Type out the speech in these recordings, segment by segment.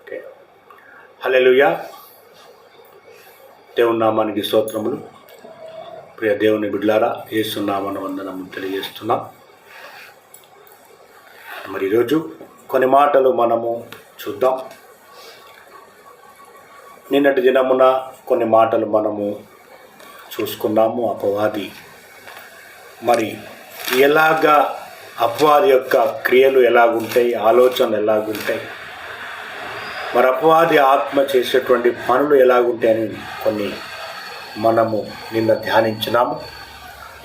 Okay. హల్లెలూయా. దేవుని నామానికి స్తోత్రములు. ప్రియ దేవుని బిడ్డలారా, యేసు నామమున వందనము తెలియజేస్తున్నాం. మరి ఈరోజు కొన్ని మాటలు మనము చూద్దాం. నిన్నటి దినమున కొన్ని మాటలు మనము చూసుకున్నాము. అపవాది మరి ఎలాగా, అపవాది యొక్క క్రియలు ఎలాగుంటాయి, ఆలోచనలు ఎలాగుంటాయి, మరి అపవాది ఆత్మ చేసేటువంటి పనులు ఎలాగుంటాయని కొన్ని మనము నిన్న ధ్యానించినాము.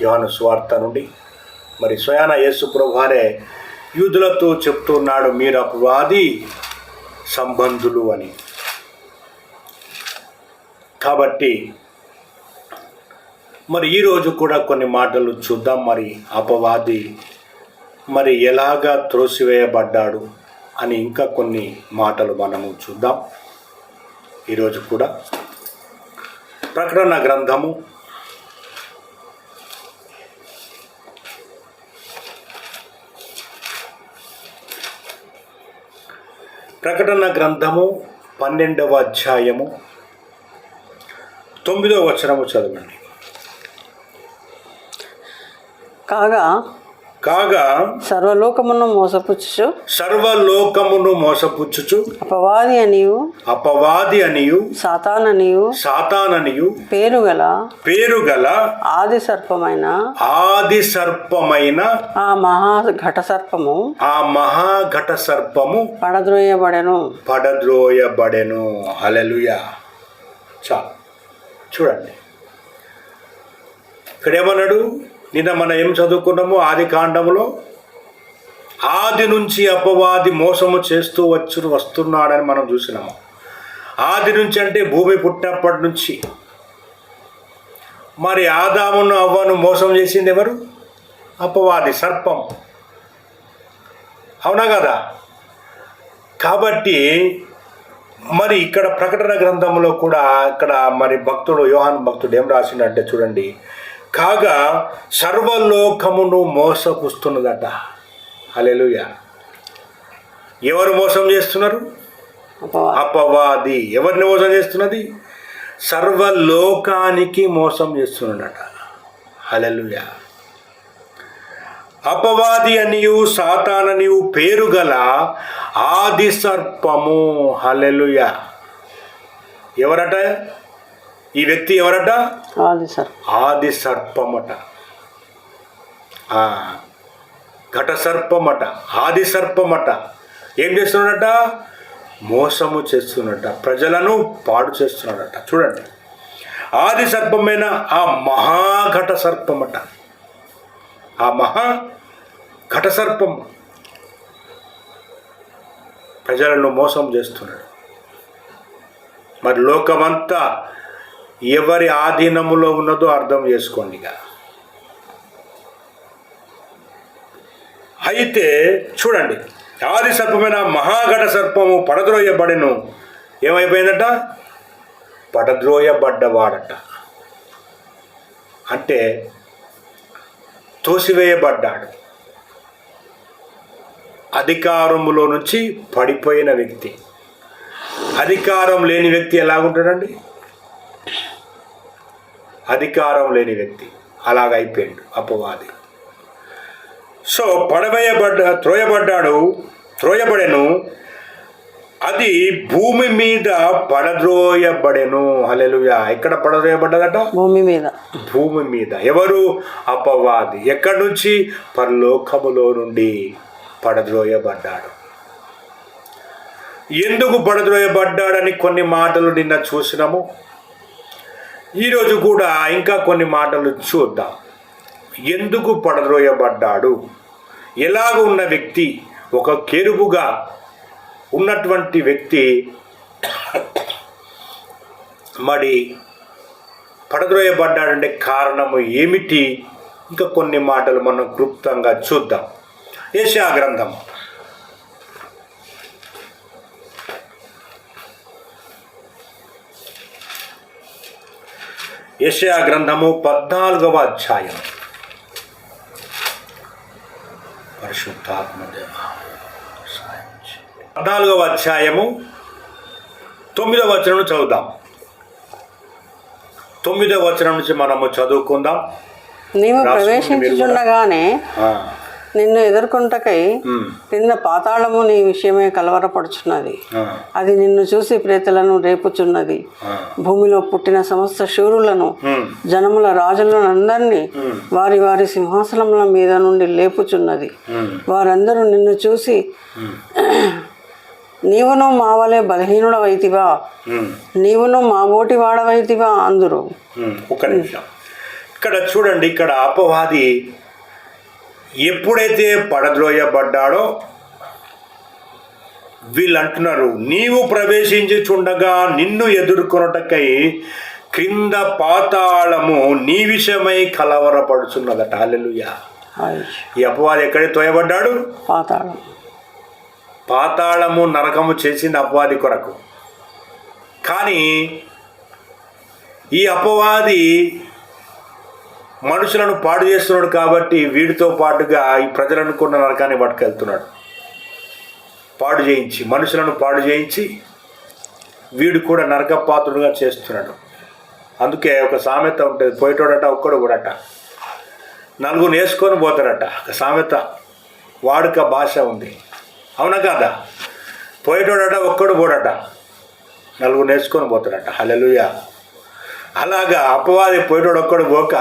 యోహాను సువార్త నుండి మరి స్వయాన యేసు ప్రభువారే యూదులతో చెప్తున్నాడు, మీరు అపవాది సంబంధులు అని. కాబట్టి మరి ఈరోజు కూడా కొన్ని మాటలు చూద్దాం. మరి అపవాది మరి ఎలాగా త్రోసివేయబడ్డాడు అని ఇంకా కొన్ని మాటలు మనము చూద్దాం. ఈరోజు కూడా ప్రకటన గ్రంథము 12వ అధ్యాయము 9వ వచనము చదవండి. కాగా సర్వలోకమును మోసపుచ్చుచు అపవాది అనియు సాతాననియు పేరుగల ఆది సర్పమైన ఆ మహాఘట సర్పము పడద్రోయబడెను. హల్లెలూయా. చూడండి, ఇక్కడ ఏమన్నాడు? నిన్న మనం ఏం చదువుకున్నాము? ఆది కాండములో ఆది నుంచి అపవాది మోసము చేస్తూ వస్తున్నాడని మనం చూసినాము. ఆది నుంచి అంటే భూమి పుట్టినప్పటి నుంచి. మరి ఆదామును అవ్వను మోసం చేసింది ఎవరు? అపవాది, సర్పం. అవునా కదా? కాబట్టి మరి ఇక్కడ ప్రకటన గ్రంథంలో కూడా ఇక్కడ మరి యోహాను భక్తుడు ఏం రాసిండంటే చూడండి, కాగా సర్వలోకమును మోసపుస్తున్నదట. హల్లెలూయా. ఎవరు మోసం చేస్తున్నారు? అపవాది. ఎవరిని మోసం చేస్తున్నది? సర్వలోకానికి మోసం చేస్తున్నాడట. హల్లెలూయా. అపవాది అనియు సాతాననియు పేరుగల ఆది సర్పము. హల్లెలూయా. ఎవరట? ఈ వ్యక్తి ఎవరట? ఆది సర్పమట, ఘట సర్పమట, ఆది సర్పమట. ఏం చేస్తున్నాడట? మోసము చేస్తున్నట, ప్రజలను పాడు చేస్తున్నాడట. చూడండి, ఆది సర్పమైన ఆ మహాఘట సర్పమట, ఆ మహాఘట సర్పం ప్రజలను మోసం చేస్తున్నాడు. మరి లోకమంతా ఎవరి ఆధీనములో ఉన్నదో అర్థం చేసుకోండి. అయితే చూడండి, ఆది సర్పమైన మహాఘట సర్పము పడద్రోయబడెను. ఏమైపోయిందట? పడద్రోయబడ్డవాడట. అంటే తోసివేయబడ్డాడు. అధికారములో నుంచి పడిపోయిన వ్యక్తి. అధికారం లేని వ్యక్తి ఎలాగుంటాడండి? అధికారం లేని వ్యక్తి అలాగైపోయాడు అపవాది. సో త్రోయబడెను. అది భూమి మీద పడద్రోయబడెను. హల్లెలూయా. ఎక్కడ పడద్రోయబడ్డదట? భూమి మీద. ఎవరు? అపవాది. ఎక్కడి నుంచి? పరలోకములో నుండి పడద్రోయబడ్డాడు. ఎందుకు పడద్రోయబడ్డాడని కొన్ని మాటలు నిన్న చూసినాము. ఈరోజు కూడా ఇంకా కొన్ని మాటలు చూద్దాం. ఎందుకు పడద్రోయబడ్డాడు? ఎలాగ ఉన్న వ్యక్తి, ఒక కెరూబుగా ఉన్నటువంటి వ్యక్తి మరి పడద్రోయబడ్డాడంటే కారణము ఏమిటి? ఇంకా కొన్ని మాటలు మనం క్లుప్తంగా చూద్దాం. యెషయా గ్రంథం యెషయా గ్రంథము 14వ అధ్యాయం. పరిశుద్ధాత్మ దేవ 14వ అధ్యాయము 9వ వచనం చదువుదాం. 9వ వచనం నుంచి మనము చదువుకుందాం. నీవు ప్రవేశించుచుండగానే నిన్ను ఎదుర్కొంటకై క్రింద పాతాళము నీ విషయమే కలవరపడుచున్నది. అది నిన్ను చూసి ప్రేతలను రేపుచున్నది. భూమిలో పుట్టిన సమస్త శూరులను జనముల రాజులను అందరినీ వారి వారి సింహాసనముల మీద నుండి లేపుచున్నది. వారందరూ నిన్ను చూసి నీవును మా వలె బలహీనుడవైతివా, నీవును మా బోటి వాడవైతివా అందురు. ఒక నిమిషం ఇక్కడ చూడండి. ఇక్కడ అపవాది ఎప్పుడైతే పడద్రోయబడ్డాడో వీళ్ళు అంటున్నారు, నీవు ప్రవేశించుచుండగా నిన్ను ఎదుర్కొనుటకై క్రింద పాతాళము నీ విషయమై కలవరపడుచున్నదట. హల్లెలూయా. ఈ అపవాది ఎక్కడ తోయబడ్డాడు? పాతాళం. పాతాళము నరకము చేసింది అపవాది కొరకు. కానీ ఈ అపవాది మనుషులను పాడు చేస్తున్నాడు కాబట్టి వీడితో పాటుగా ఈ ప్రజలు అనుకున్న నరకాన్ని పట్టుకెళ్తున్నాడు. మనుషులను పాడు చేయించి వీడు కూడా నరక పాత్రుడుగా చేస్తున్నాడు. అందుకే ఒక సామెత ఉంటుంది, పోయేటోడట ఒక్కడు కూడట, నలుగురు వేసుకొని పోతాడట. ఒక సామెత వాడుక భాష ఉంది, అవునా కాదా? పోయేటోడట ఒక్కడు పోడట, నలుగురు నేర్చుకొని పోతాడట. హల్లెలూయా. అలాగా అపవాది పోయేటోడు ఒక్కడు పోక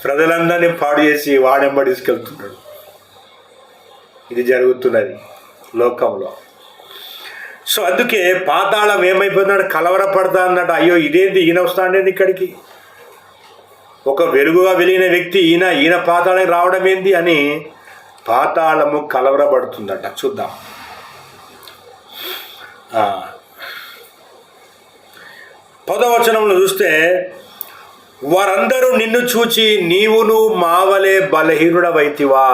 ప్రజలందరినీ పాడు చేసి వాడెంబడి తీసుకెళ్తున్నాడు. ఇది జరుగుతున్నది లోకంలో. సో అందుకే పాతాళం ఏమైపోతున్నాడు, కలవరపడతా అన్నట్టు. అయ్యో ఇదేంటి, ఈయన వస్తాడేంది ఇక్కడికి, ఒక వెలుగుగా వెలిగిన వ్యక్తి ఈయన పాతాళానికి రావడం ఏంది అని పాతాళము కలవరపడుతుందట. చూద్దాం. 10వ వచనంలో చూస్తే, వారందరూ నిన్ను చూచి నీవును మావలే బలహీనుడవైతివా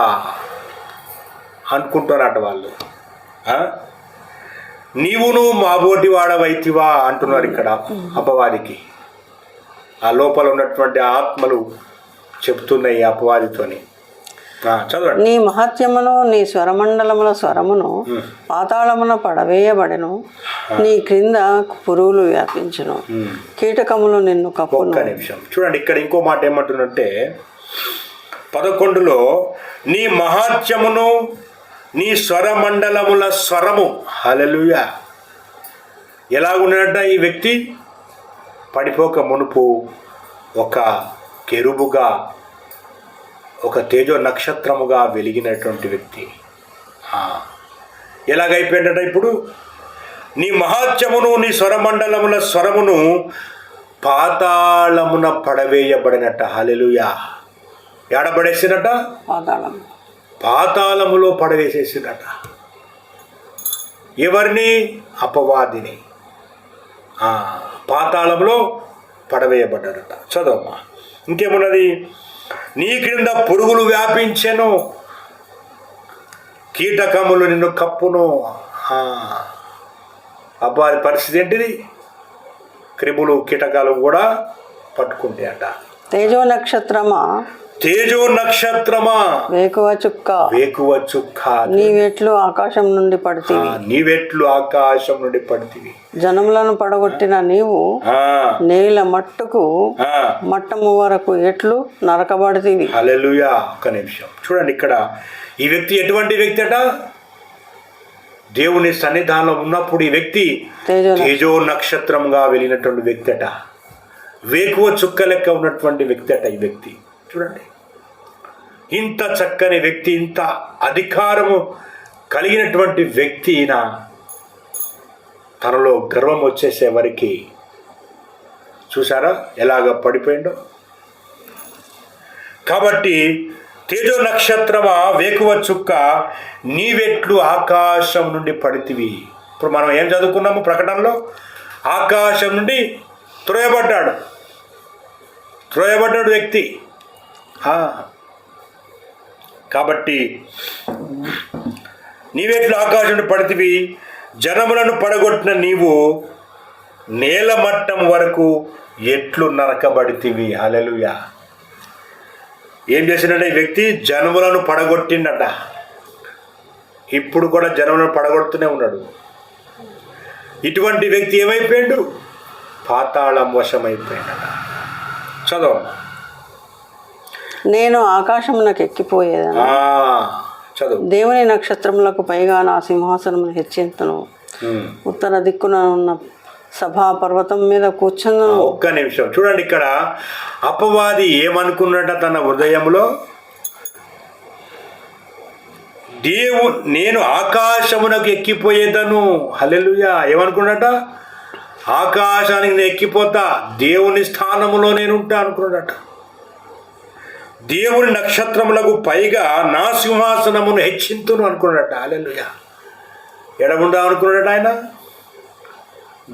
అనుకుంటున్నారట వాళ్ళు. నీవును మాబోటి వాడవైతివా అంటున్నారు ఇక్కడ అపవాదికి. ఆ లోపల ఉన్నటువంటి ఆత్మలు చెప్తున్నాయి అపవాదితోని. చదవండి. నీ మహత్యమును నీ స్వరమండలముల స్వరమును పాతాళమున పడవేయబడెను, నీ క్రింద పురుగులు వ్యాపించును, కీటకములు నిన్ను కప్పును. ఒక్క నిమిషం చూడండి. ఇక్కడ ఇంకో మాట ఏమంటుందంటే 11లో, నీ మహత్యమును నీ స్వరమండలముల స్వరము. హల్లెలూయా. ఎలాగున్నట ఈ వ్యక్తి? పడిపోక మునుపు ఒక కెరూబుగా, ఒక తేజో నక్షత్రముగా వెలిగినటువంటి వ్యక్తి. ఎలాగైపోయిందట ఇప్పుడు? నీ మహాత్యమును నీ స్వరమండలముల స్వరమును పాతాళమున పడవేయబడినట్ట. హల్లెలూయా. ఏడబడేసినట? పాతాళములో పడవేసేసినట. ఎవరిని? అపవాదిని. పాతాళంలో పడవేయబడ్డాడట. చదవమ్మా. ఇంకేమున్నది? నీ క్రింద పురుగులు వ్యాపించెను, కీటకములు నిన్ను కప్పును. అబ్బాయి పరిస్థితి ఏంటిది? క్రిములు కీటకాలు కూడా పట్టుకుంటే అట. తేజో నక్షత్రమా, తేజో నక్షత్రమా, వేకువ చుక్క, వేకువ చుక్క, నీవెట్లు ఆకాశం నుండి పడితివి, నీవెట్లు ఆకాశం నుండి పడితివి. జనములను పడగొట్టిన నీవు నేల మట్టుకు మట్టము వరకు ఎట్లు నరకబడితివి. హల్లెలూయా. ఒక్క నిమిషం చూడండి. ఇక్కడ ఈ వ్యక్తి ఎటువంటి వ్యక్తి అట? దేవుని సన్నిధానంలో ఉన్నప్పుడు ఈ వ్యక్తి తేజో నక్షత్రంగా వెళ్ళినటువంటి వ్యక్తి అట. వేకువ చుక్క లెక్క ఉన్నటువంటి వ్యక్తి అట ఈ వ్యక్తి. చూడండి, ఇంత చక్కని వ్యక్తి, ఇంత అధికారము కలిగినటువంటి వ్యక్తి ఈయన. తనలో గర్వం వచ్చేసే వరకు చూసారా ఎలాగ పడిపోయిండో. కాబట్టి తేజో నక్షత్రమా, వేకువ చుక్క, నీవెట్లు ఆకాశం నుండి పడితివి. ఇప్పుడు మనం ఏం చదువుకున్నాము ప్రకటనలో? ఆకాశం నుండి త్రోయబడ్డాడు వ్యక్తి. కాబట్టి నీవెట్లు ఆకాశం నుండి పడితివి, జనములను పడగొట్టిన నీవు నేల మట్టం వరకు ఎట్లు నరకబడితివి. హల్లెలూయా. ఏం చేసినట్ట ఈ వ్యక్తి? జనములను పడగొట్టిండట. ఇప్పుడు కూడా జనములను పడగొడుతూనే ఉన్నాడు. ఇటువంటి వ్యక్తి ఏమైపోయాడు? పాతాళం వశమైపోయాడు. చదవ. నేను ఆకాశమునకు ఎక్కిపోయేదను, చదువు. దేవుని నక్షత్రములకు పైగా నా సింహాసనమును హెచ్చింతును, ఉత్తర దిక్కున ఉన్న సభా పర్వతం మీద కూర్చుందును. ఒక్క నిమిషం చూడండి, ఇక్కడ అపవాది ఏమనుకున్నట తన హృదయంలో? నేను ఆకాశమునకు ఎక్కిపోయేదను. హల్లెలూయా. ఏమనుకున్నట? ఆకాశానికి నేను ఎక్కిపోతా, దేవుని స్థానములో నేను ఉంటా అనుకున్నాడట. దేవుని నక్షత్రములకు పైగా నా సింహాసనమును హెచ్చింతును అనుకున్నాడట. హల్లెలూయా. ఎడముండా అనుకున్నాడట ఆయన?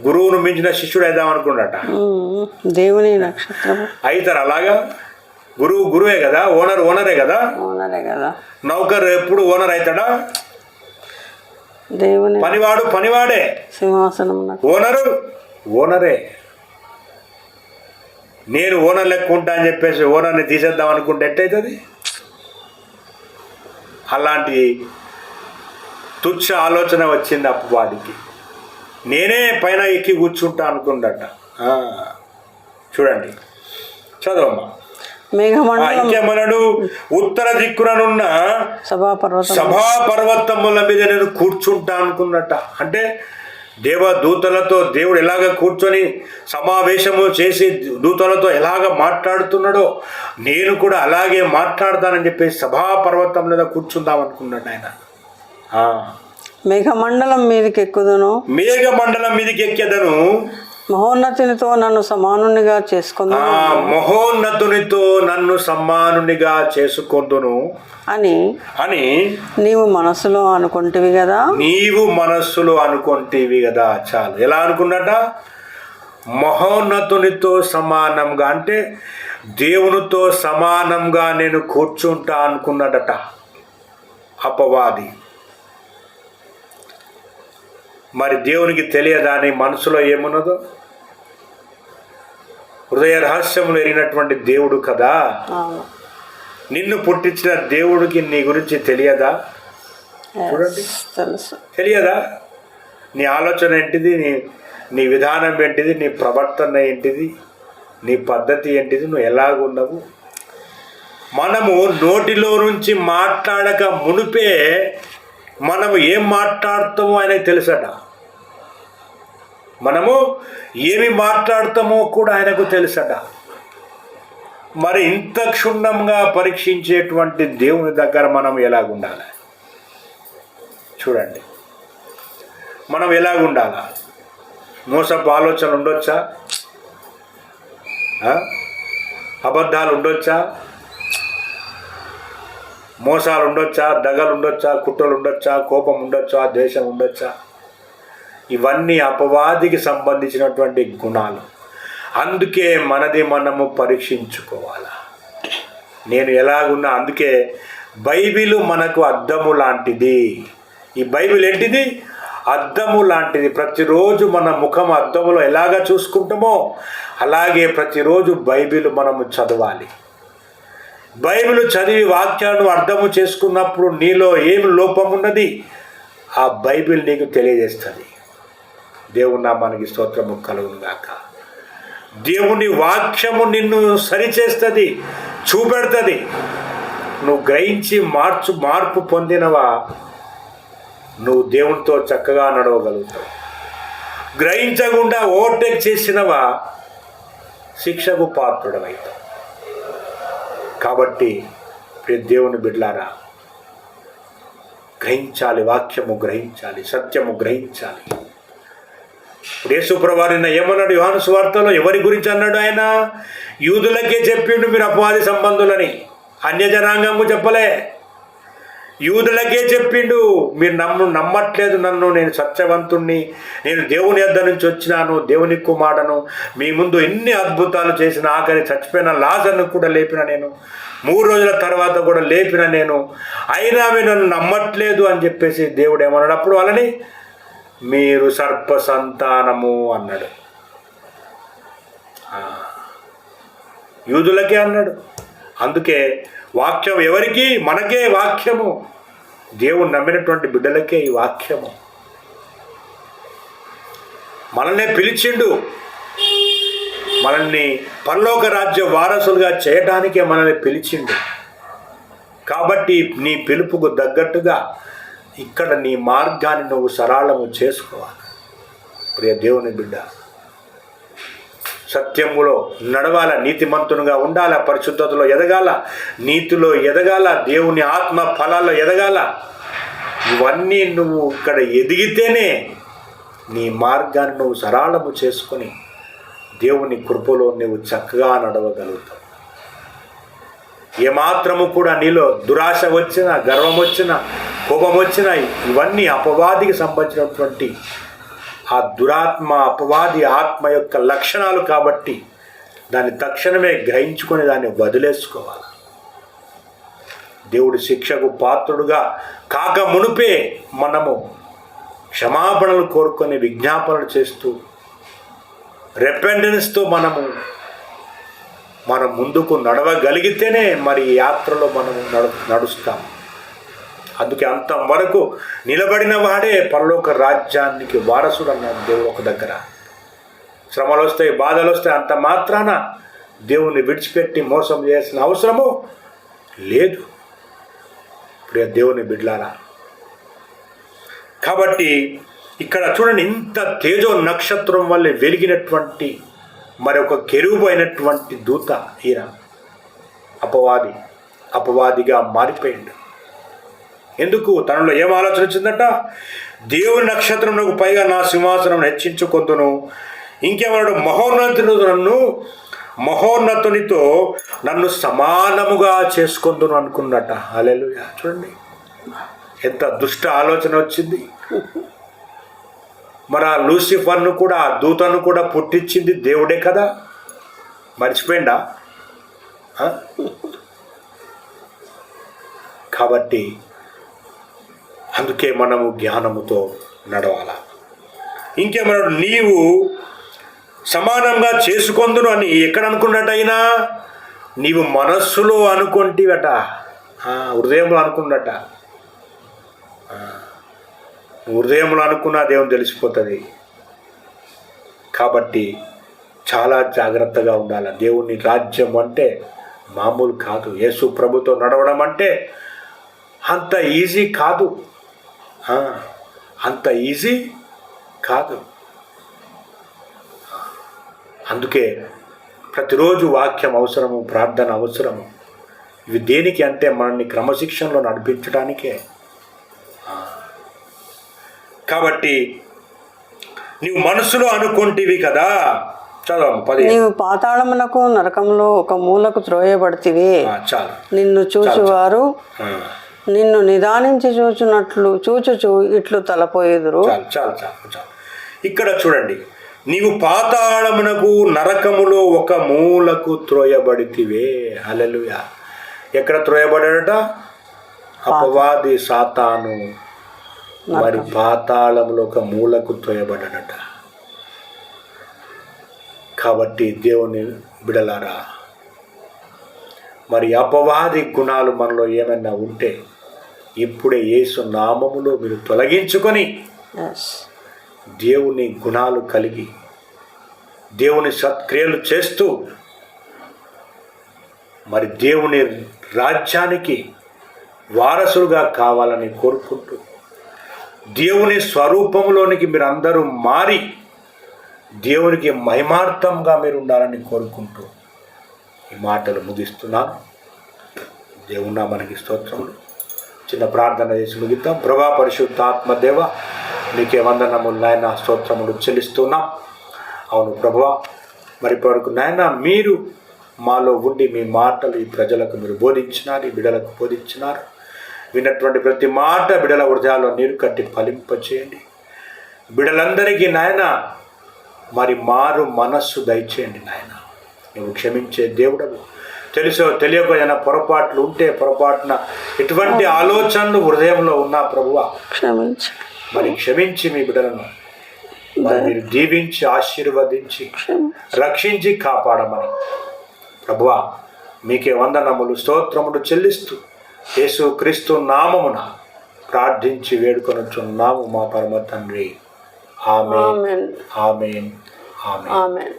గురువును మించిన శిష్యుడు అయిదాం అనుకున్నాడట. దేవుని నక్షత్రము అవుతారు అలాగా? గురువే కదా, ఓనరే కదా. నౌకర్ ఎప్పుడు ఓనర్ అవుతాడా? దేవుని పనివాడే. సింహాసనం ఓనరే. నేను ఓనర్ లెక్క ఉంటా అని చెప్పేసి ఓనర్ని తీసేద్దాం అనుకుంటే ఎట్టయితుంది? అలాంటి తుచ్చ ఆలోచన వచ్చింది అప్పవాడికి. నేనే పైన ఎక్కి కూర్చుంటా అనుకుందట. చూడండి, చదవమ్మా. ఇంకేమన్నాడు? ఉత్తర దిక్కుననున్న సభాపర్వతముల మీద నేను కూర్చుంటా అనుకున్నట్ట. అంటే దేవదూతలతో దేవుడు ఎలాగ కూర్చొని సమావేశము చేసి దూతలతో ఎలాగ మాట్లాడుతున్నాడో నేను కూడా అలాగే మాట్లాడతానని చెప్పేసి సభాపర్వతం మీద కూర్చుందాం అనుకున్నాడు ఆయన. మేఘమండలం మీదకి ఎక్కుదును, మేఘమండలం మీదకి ఎక్కేదను, మహోన్నతునితో నన్ను సమానునిగా చేసుకుందును, మహోన్నతునితో నన్ను సమానునిగా చేసుకొందును అని నీవు మనస్సులో అనుకుంటేవి కదా. చాలు. ఎలా అనుకున్నట? మహోన్నతునితో సమానంగా, అంటే దేవునితో సమానంగా నేను కూర్చుంటా అనుకున్నాడట అపవాది. మరి దేవునికి తెలియదా అని మనసులో ఏమున్నదో? హృదయ రహస్యములు ఎరిగినటువంటి దేవుడు కదా. నిన్ను పుట్టించిన దేవుడికి నీ గురించి తెలియదా? చూడండి, తెలియదా? నీ ఆలోచన ఏంటిది, నీ విధానం ఏంటిది, నీ ప్రవర్తన ఏంటిది, నీ పద్ధతి ఏంటిది, నువ్వు ఎలాగున్నావు? మనము నోటిలో నుంచి మాట్లాడక మునిపే మనము ఏం మాట్లాడతామో ఆయనకు తెలుసట. మనము ఏమి మాట్లాడతామో కూడా ఆయనకు తెలుసట. మరి ఇంత క్షుణ్ణంగా పరీక్షించేటువంటి దేవుని దగ్గర మనం ఎలాగుండాలి? చూడండి, మనం ఎలాగుండాలా? మోసపు ఆలోచనలు ఉండొచ్చా? అబద్ధాలు ఉండొచ్చా? మోసాలు ఉండొచ్చా? దగలు ఉండొచ్చా? కుట్రలు ఉండొచ్చా? కోపం ఉండొచ్చా? ద్వేషం ఉండొచ్చా? ఇవన్నీ అపవాదికి సంబంధించినటువంటి గుణాలు. అందుకే మనది మనము పరీక్షించుకోవాలా, నేను ఎలాగున్నా. అందుకే బైబిల్ మనకు అద్దము లాంటిది. ఈ బైబిల్ ఏంటిది? అద్దము లాంటిది. ప్రతిరోజు మన ముఖం అద్దములో ఎలాగ చూసుకుంటామో అలాగే ప్రతిరోజు బైబిల్ మనము చదవాలి. బైబిల్ చదివి వాక్యాలను అర్థము చేసుకున్నప్పుడు నీలో ఏమి లోపం ఉన్నది ఆ బైబిల్ నీకు తెలియజేస్తుంది. దేవుని నామానికి స్తోత్రము కలుగును గాక. దేవుని వాక్యము నిన్ను సరిచేస్తుంది, చూపెడుతుంది. నువ్వు గ్రహించి మార్పు పొందినవా నువ్వు దేవునితో చక్కగా నడవగలుగుతావు. గ్రహించకుండా ఓవర్టేక్ చేసినవా శిక్షకు పాత్రుడవైతావు. కాబట్టి దేవుని బిడ్డలారా, గ్రహించాలి, వాక్యము గ్రహించాలి, సత్యము గ్రహించాలి. యేసుప్రభువు నిన్న ఏమన్నాడు యోహాను సువార్తలో? ఎవరి గురించి అన్నాడు ఆయన? యూదులకే చెప్పిండు మీరు అపవాది సంబంధులని, అన్యజనాంగము చెప్పలే, యూదులకే చెప్పిండు. మీరు నమ్మట్లేదు నన్ను, నేను సత్యవంతుణ్ణి, నేను దేవుని యొద్ద నుంచి వచ్చినాను, దేవుని కుమారుడను, మీ ముందు ఎన్ని అద్భుతాలు చేసిన, ఆఖరి చచ్చిపోయిన లాజర్ను కూడా లేపిన నేను, 3 రోజుల తర్వాత కూడా లేపిన నేను, అయినా మీరు నన్ను నమ్మట్లేదు అని చెప్పేసి దేవుడు ఏమన్నాడు అప్పుడు వాళ్ళని? మీరు సర్ప సంతానము అన్నాడు. యూదులకే అన్నాడు. అందుకే వాక్యం ఎవరికి? మనకే వాక్యము. దేవుడు నమ్మినటువంటి బిడ్డలకే ఈ వాక్యము. మనల్ని పిలిచిండు. మనల్ని పరలోక రాజ్య వారసులుగా చేయడానికే మనల్ని పిలిచిండు. కాబట్టి నీ పిలుపుకు తగ్గట్టుగా ఇక్కడ నీ మార్గాన్ని నువ్వు సరళము చేసుకోవాలి. ప్రియ దేవుని బిడ్డ, సత్యములో నడవాల, నీతిమంతునిగా ఉండాల, పరిశుద్ధతలో ఎదగాల, నీతిలో ఎదగాల, దేవుని ఆత్మ ఫలాల్లో ఎదగాల. ఇవన్నీ నువ్వు ఇక్కడ ఎదిగితేనే నీ మార్గాన్ని నువ్వు సరళము చేసుకొని దేవుని కృపలో నువ్వు చక్కగా నడవగలుగుతావు. ఏమాత్రము కూడా నీలో దురాశ వచ్చినా, గర్వం వచ్చినా, కోపం వచ్చినా, ఇవన్నీ అపవాదికి సంబంధించినటువంటి ఆ దురాత్మ, అపవాది ఆత్మ యొక్క లక్షణాలు. కాబట్టి దాన్ని తక్షణమే గ్రహించుకొని దాన్ని వదిలేసుకోవాలి. దేవుడి శిక్షకు పాత్రుడుగా కాక మునుపే మనము క్షమాపణలు కోరుకొని విజ్ఞాపనలు చేస్తూ రెపెండెన్స్తో మనం ముందుకు నడవగలిగితేనే మరి ఈ యాత్రలో మనం నడుస్తాం. అందుకే అంతం వరకు నిలబడిన వాడే పరలోక రాజ్యానికి వారసుడు అన్నాడు దేవుడు ఒక దగ్గర. శ్రమలు వస్తాయి, బాధలు వస్తాయి, అంత మాత్రాన దేవుని విడిచిపెట్టి మోసం చేయాల్సిన అవసరము లేదు. ప్రియ దేవుని బిడ్డలారా, కాబట్టి ఇక్కడ చూడండి, ఇంత తేజో నక్షత్రం వల్లే వెలిగినటువంటి మరి ఒక కెరూబు అయినటువంటి దూత ఈయన అపవాదిగా మారిపోయిండు. ఎందుకు? తనలో ఏం ఆలోచన వచ్చిందట? దేవుని నక్షత్రమునకు పైగా నా సింహాసనం హెచ్చించుకొందును. ఇంకేమన్నాడు? మహోన్నతునితో నన్ను సమానముగా చేసుకొందును అనుకున్నట. హల్లెలూయా. చూడండి ఎంత దుష్ట ఆలోచన వచ్చింది. మరి ఆ లూసిఫర్ను కూడా, ఆ దూతను కూడా పుట్టించింది దేవుడే కదా. మర్చిపోయిందా? కాబట్టి అందుకే మనము జ్ఞానముతో నడవాల. ఇంకేమన్నాడు? నీవు సమానంగా చేసుకొందును అని ఎక్కడ అనుకున్నట్టు అయినా నీవు మనస్సులో అనుకుంటేవట, హృదయంలో అనుకున్నట. హృదయంలో అనుకున్నా దేవుని తెలిసిపోతుంది. కాబట్టి చాలా జాగ్రత్తగా ఉండాలి. దేవుని రాజ్యం అంటే మామూలు కాదు. యేసు ప్రభుతో నడవడం అంటే అంత ఈజీ కాదు, అంత ఈజీ కాదు. అందుకే ప్రతిరోజు వాక్యం అవసరము, ప్రార్థన అవసరము. ఇవి దేనికి అంటే మనల్ని క్రమశిక్షణలో నడిపించడానికే. కాబట్టి నీవు మనసులో అనుకుంటేవి కదా. చదవము 10. నీవు పాతాళమునకు నరకంలో ఒక మూలకు త్రోయబడితివి. చాలు. నిన్ను చూచువారు నిన్ను నిదానించి చూచుచు ఇట్లు తలపోయేదురు. చాలు. ఇక్కడ చూడండి, నీవు పాతాళమునకు నరకములో ఒక మూలకు త్రోయబడితివే. హల్లెలూయా. ఎక్కడ త్రోయబడాడట? అపవాది సాతాను మరి పాతాళములో ఒక మూలకు త్రోయబడ్డాడట. కాబట్టి దేవుని బిడలారా, మరి అపవాది గుణాలు మనలో ఏమైనా ఉంటే ఇప్పుడే యేసు నామములో మీరు తొలగించుకొని దేవుని గుణాలు కలిగి దేవుని సత్క్రియలు చేస్తూ మరి దేవుని రాజ్యానికి వారసులుగా కావాలని కోరుకుంటూ దేవుని స్వరూపంలోనికి మీరు అందరూ మారి దేవునికి మహిమార్థంగా మీరు ఉండాలని కోరుకుంటూ ఈ మాటలు ముగిస్తున్నాను. దేవున్నా మనకి స్తోత్రములు. చిన్న ప్రార్థన చేసి ముగిద్దాం. ప్రభా పరిశుద్ధాత్మ దేవ, నీకే వందనములు నాయన, స్తోత్రములు చెల్లిస్తున్నాం. అవును ప్రభువా, మరి వరకు నాయన మీరు మాలో ఉండి మీ మాటలు ఈ ప్రజలకు మీరు బోధించినారు, ఈ బిడలకు బోధించినారు. విన్నటువంటి ప్రతి మాట బిడల హృదయాల్లో నీరు కట్టి ఫలింపచేయండి. బిడలందరికీ నాయన మరి మారు మనస్సు దయచేయండి నాయన. నువ్వు క్షమించే దేవుడవు. తెలుసో తెలియక ఏమైనా పొరపాట్లు ఉంటే పొరపాటున ఎటువంటి ఆలోచనలు హృదయంలో ఉన్నా ప్రభువా మరి క్షమించి మీ బిడ్డలను మరి మీరు దీవించి ఆశీర్వదించి రక్షించి కాపాడమని ప్రభువా మీకే వందనములు స్తోత్రములు చెల్లిస్తూ యేసు క్రీస్తు నామమున ప్రార్థించి వేడుకొనుచున్నాము మా పరమ తండ్రి. ఆమేన్ ఆమెన్ ఆమేన్ ఆమేన్ ఆమెన్.